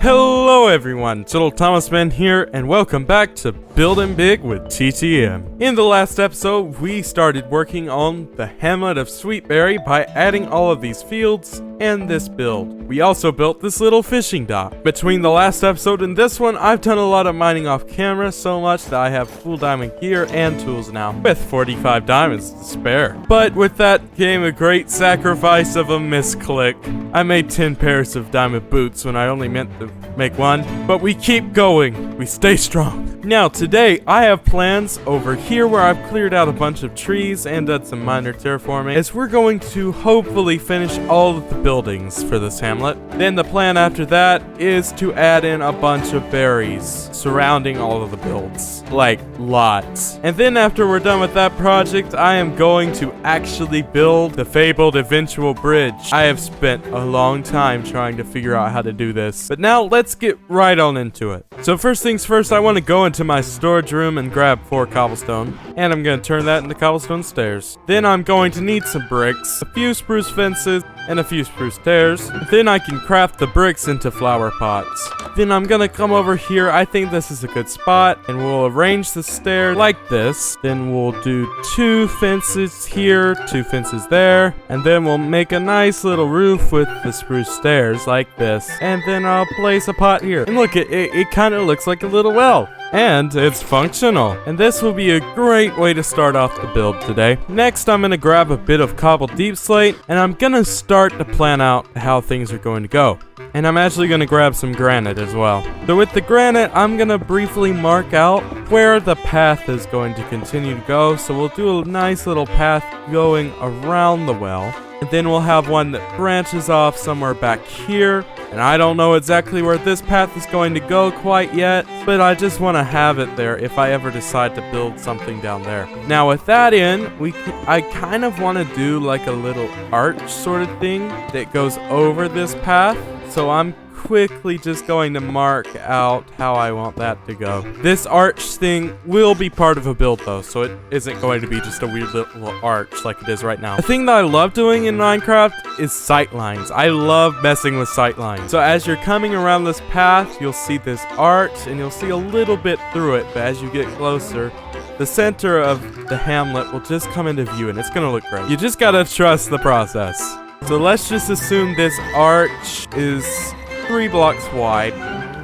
Hello everyone, Little Thomas Man here, and welcome back to Building Big with TTM. In the last episode, we started working on the hamlet of Sweetberry by adding all of these fields and this build. We also built this little fishing dock. Between the last episode and this one, I've done a lot of mining off camera, so much that I have full diamond gear and tools now, with 45 diamonds to spare. But with that came a great sacrifice of a misclick. I made 10 pairs of diamond boots when I only meant to make one, but we keep going. We stay strong. Now today, I have plans over here where I've cleared out a bunch of trees and done some minor terraforming, as we're going to hopefully finish all of the buildings for this hamlet. Then the plan after that is to add in a bunch of berries surrounding all of the builds, like lots. And then after we're done with that project, I am going to actually build the fabled eventual bridge. I have spent a long time trying to figure out how to do this, but now let's get right on into it. So first things first, I want to go into my storage room and grab 4 cobblestone, and I'm going to turn that into cobblestone stairs. Then I'm going to need some bricks, a few spruce fences, and a few spruce stairs. Then I can craft the bricks into flower pots. Then I'm gonna come over here. I think this is a good spot, and we'll arrange the stair like this. Then we'll do 2 fences here, 2 fences there, and then we'll make a nice little roof with the spruce stairs like this. And then I'll place a pot here. And look, it kind of looks like a little well. And it's functional. And this will be a great way to start off the build today. Next, I'm gonna grab a bit of cobbled deep slate, and I'm gonna start to plan out how things are going to go. And I'm actually gonna grab some granite as well. So with the granite, I'm gonna briefly mark out where the path is going to continue to go. So we'll do a nice little path going around the well. And then we'll have one that branches off somewhere back here. And I don't know exactly where this path is going to go quite yet, but I just want to have it there if I ever decide to build something down there. Now with that in, I kind of want to do like a little arch sort of thing that goes over this path. So I'm quickly just going to mark out how I want that to go. This arch thing will be part of a build though, so it isn't going to be just a weird little arch like it is right now. The thing that I love doing in Minecraft is sight lines. I love messing with sight lines. So as you're coming around this path, you'll see this arch and you'll see a little bit through it, but as you get closer, the center of the hamlet will just come into view and it's gonna look great. You just gotta trust the process. So let's just assume this arch is 3 blocks wide,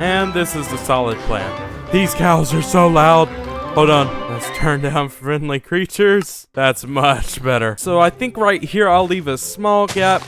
and this is the solid plan. These cows are so loud. Hold on, let's turn down friendly creatures. That's much better. So I think right here I'll leave a small gap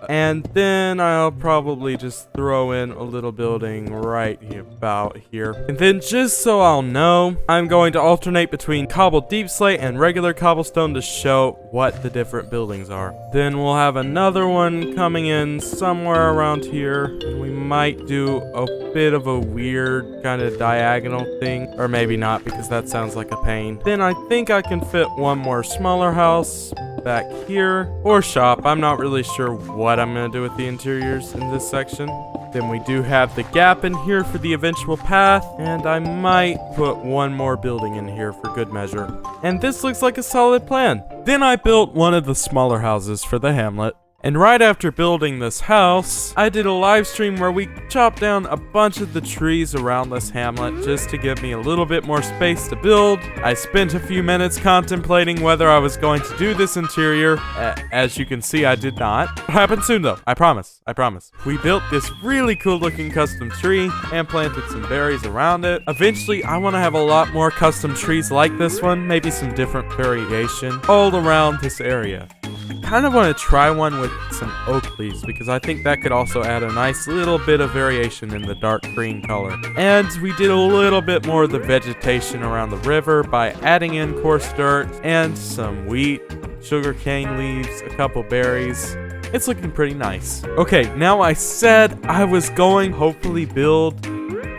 and then I'll probably just throw in a little building right about here. And then just so I'll know, I'm going to alternate between cobbled deep slate and regular cobblestone to show what the different buildings are. Then we'll have another one coming in somewhere around here, and we might do a bit of a weird kind of diagonal thing, or maybe not because that sounds like a pain. Then I think I can fit one more smaller house back here, or shop. I'm not really sure what I'm gonna do with the interiors in this section. Then we do have the gap in here for the eventual path, and I might put one more building in here for good measure. And this looks like a solid plan. Then I built one of the smaller houses for the hamlet. And right after building this house, I did a live stream where we chopped down a bunch of the trees around this hamlet just to give me a little bit more space to build. I spent a few minutes contemplating whether I was going to do this interior. As you can see, I did not. It'll happen soon though, I promise, I promise. We built this really cool looking custom tree and planted some berries around it. Eventually, I want to have a lot more custom trees like this one, maybe some different variation all around this area. Kind of want to try one with some oak leaves because I think that could also add a nice little bit of variation in the dark green color. And we did a little bit more of the vegetation around the river by adding in coarse dirt and some wheat, sugarcane leaves, a couple berries. It's looking pretty nice. Okay, now I said I was going hopefully build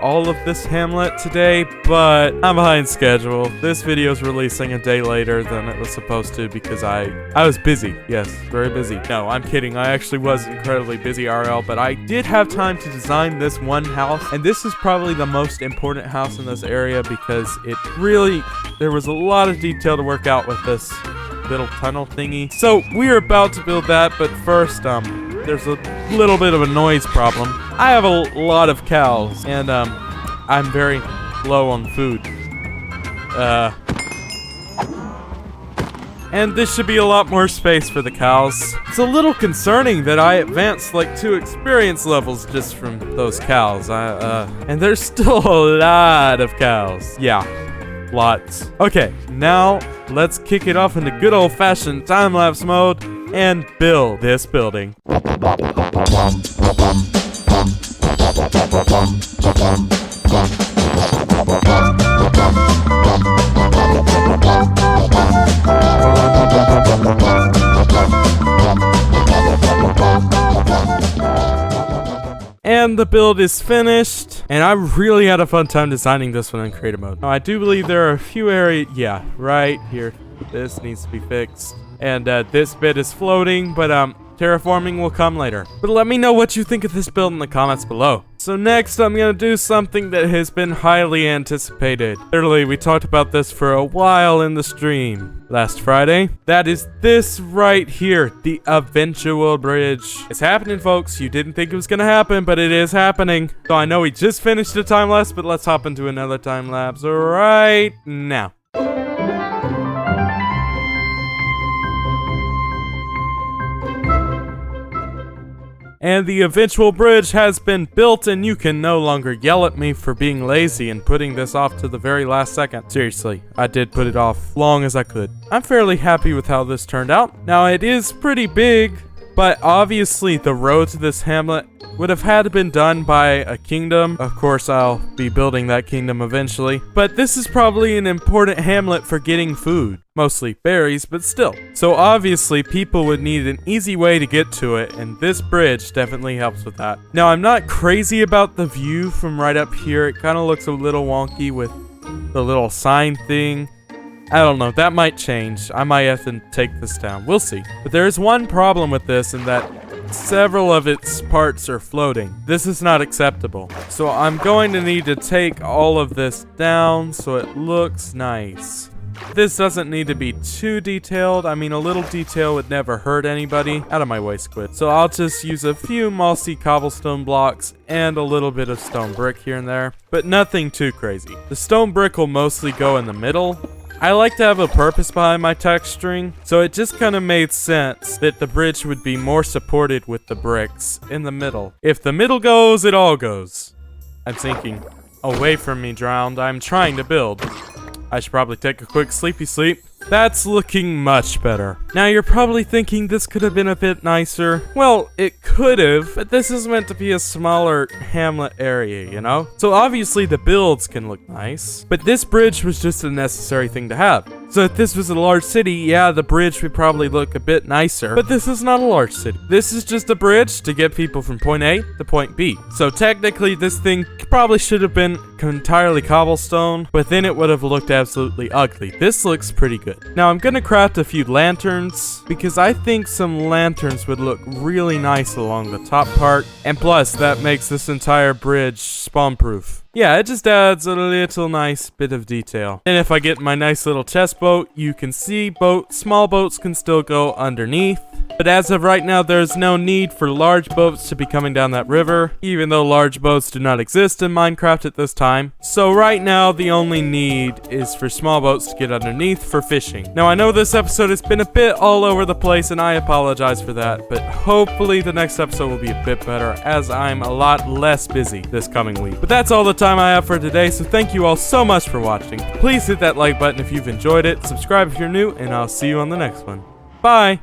all of this hamlet today, but I'm behind schedule. This video is releasing a day later than it was supposed to because I was busy. Yes, very busy. No, I'm kidding. I actually was incredibly busy RL, but I did have time to design this one house, and this is probably the most important house in this area because there was a lot of detail to work out with this little tunnel thingy. So we're about to build that, but first, there's a little bit of a noise problem. I have a lot of cows, and I'm very low on food. And this should be a lot more space for the cows. It's a little concerning that I advanced like 2 experience levels just from those cows. And there's still a lot of cows. Yeah, lots. Okay, now let's kick it off into good old-fashioned time-lapse mode and build this building. And the build is finished, and I really had a fun time designing this one in creative mode. Now, I do believe there are a few areas, yeah, right here. This needs to be fixed. And this bit is floating, but terraforming will come later. But let me know what you think of this build in the comments below. So next, I'm gonna do something that has been highly anticipated. Literally, we talked about this for a while in the stream last Friday. That is this right here, the eventual bridge. It's happening, folks. You didn't think it was gonna happen, but it is happening. So I know we just finished a time lapse, but let's hop into another time lapse right now. And the eventual bridge has been built, and you can no longer yell at me for being lazy and putting this off to the very last second. Seriously, I did put it off long as I could. I'm fairly happy with how this turned out. Now, it is pretty big, but obviously the road to this hamlet would have had to been done by a kingdom. Of course, I'll be building that kingdom eventually. But this is probably an important hamlet for getting food. Mostly berries, but still. So obviously, people would need an easy way to get to it, and this bridge definitely helps with that. Now, I'm not crazy about the view from right up here. It kind of looks a little wonky with the little sign thing. I don't know, that might change. I might have to take this down. We'll see. But there is one problem with this, in that several of its parts are floating. This is not acceptable. So I'm going to need to take all of this down so it looks nice. This doesn't need to be too detailed. I mean, a little detail would never hurt anybody. Out of my way, squid. So I'll just use a few mossy cobblestone blocks and a little bit of stone brick here and there, but nothing too crazy. The stone brick will mostly go in the middle. I like to have a purpose behind my texturing, so it just kind of made sense that the bridge would be more supported with the bricks in the middle. If the middle goes, it all goes. I'm sinking. Away from me, drowned. I'm trying to build. I should probably take a quick sleepy sleep. That's looking much better. Now you're probably thinking this could have been a bit nicer. Well, it could have, but this is meant to be a smaller hamlet area, you know? So obviously the builds can look nice, but this bridge was just a necessary thing to have. So if this was a large city, yeah, the bridge would probably look a bit nicer, but this is not a large city. This is just a bridge to get people from point A to point B. So technically this thing probably should have been entirely cobblestone, but then it would have looked absolutely ugly. This looks pretty good. Now I'm gonna craft a few lanterns, because I think some lanterns would look really nice along the top part, and plus that makes this entire bridge spawn proof. Yeah, it just adds a little nice bit of detail. And if I get my nice little chest boat, you can see small boats can still go underneath. But as of right now, there's no need for large boats to be coming down that river, even though large boats do not exist in Minecraft at this time. So right now, the only need is for small boats to get underneath for fishing. Now, I know this episode has been a bit all over the place, and I apologize for that, but hopefully the next episode will be a bit better, as I'm a lot less busy this coming week. But that's all the time I have for today, so thank you all so much for watching. Please hit that like button if you've enjoyed it, subscribe if you're new, and I'll see you on the next one. Bye!